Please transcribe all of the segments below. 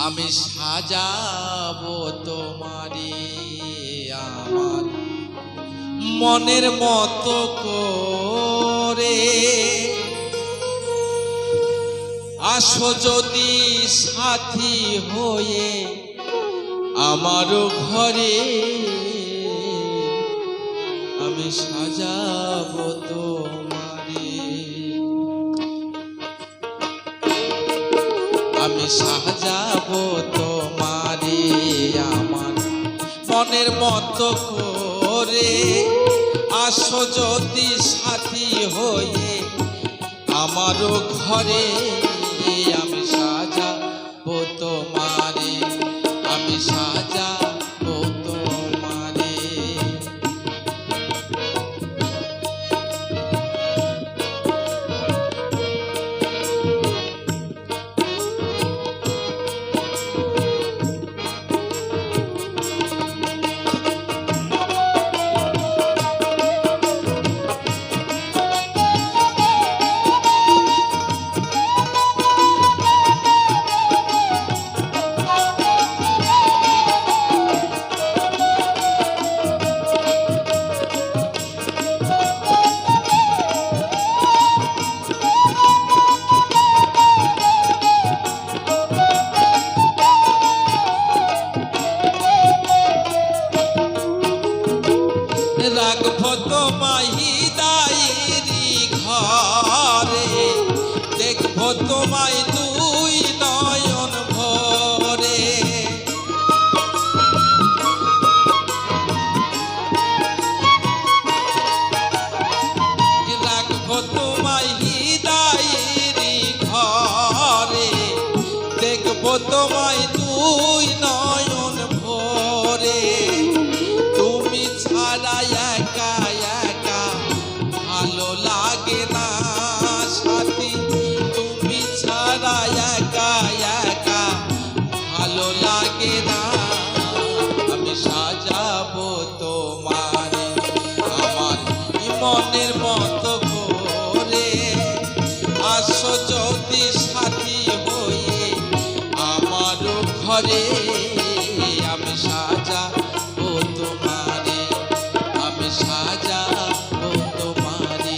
আমি সাজাবো তোমারে আমার মনের মতো করে। আসো যদি সাথী হয়ে আমার ঘরে, আমি সাজাবো তোমারে। আমি সাজাবো তোমারে আমার মনের মতো করে। আসো যদি সাথী হয়ে আমার ঘরে, আমি সাজাবো তোমারে, আমি সাজাবো তোমারে। রাখবো তোমায় হৃদয়েরই ঘরে, দেখবো তোমায় দুই নয়ন ভরে। রাখবো তোমায় হৃদয়েরই ঘরে, দেখবো তোমায় দুই নয়ন ভরে। তুমি ছাড়া একা একা ভালো লাগে না সাথী, তুমি ছাড়া একা একা ভালো লাগে না। আমি সাজাবো তোমারে আমার মনের মতো করে। আসো যদি সাথী হয়ে আমার ঘরে, আমি সাজাবো তোমারে, আমি সাজাবো তোমারে।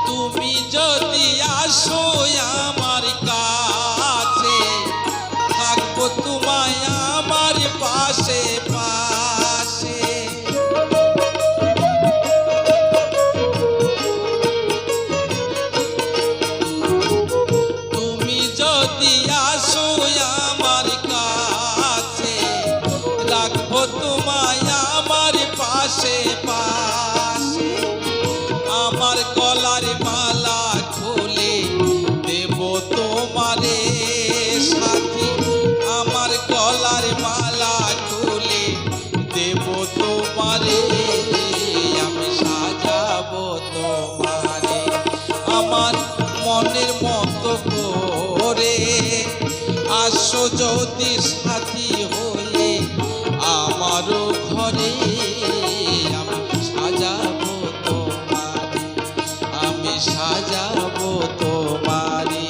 তুমি যদি আসো আমার কাছে, থাকবো তোমায় আমার পাশে পাশে। তুমি যদি আসো আমার কাছে, রাখবো তোমায় আমার পাশে পাশে। আমার গলার মালা খুলে দেব তোমারে সাথী, আমার গলার মালা খুলে দেব তোমারে। আমি সাজাবো তোমারে আমার মনের মতো করে। আসো যদি সাথী হয়ে আমার ঘরে, আমি সাজাবো তোমারে, আমি সাজাবো তোমারে।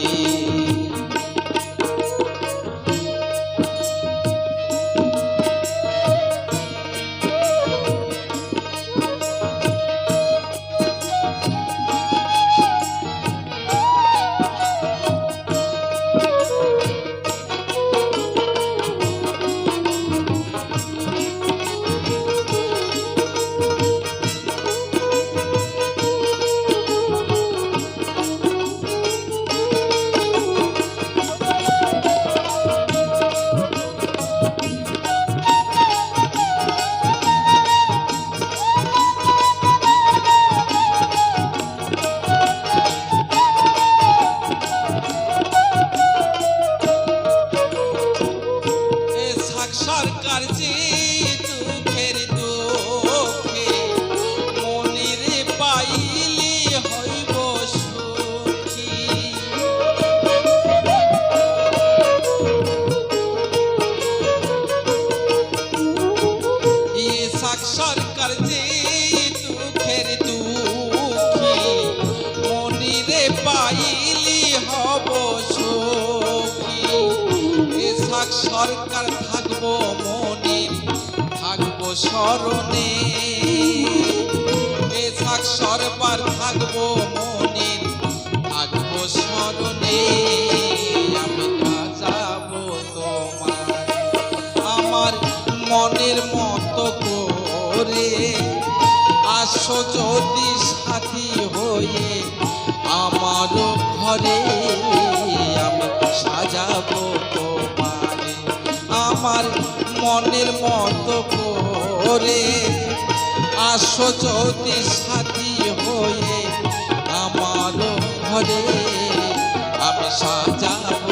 সরকার থাকবো মনে, থাকবো স্মরণে। এসাক সরকার থাকবো মনে, থাকবো স্মরণে। আমি সাজাবো তোমার আমার মনের মতো করে, আসো যদি সাথী হয়ে আমার ঘরে। আমি সাজাবো তোমারে আমার মনের মতো করে, আসো যদি সাথী হয়ে আমার ঘরে। আমি সাজাবো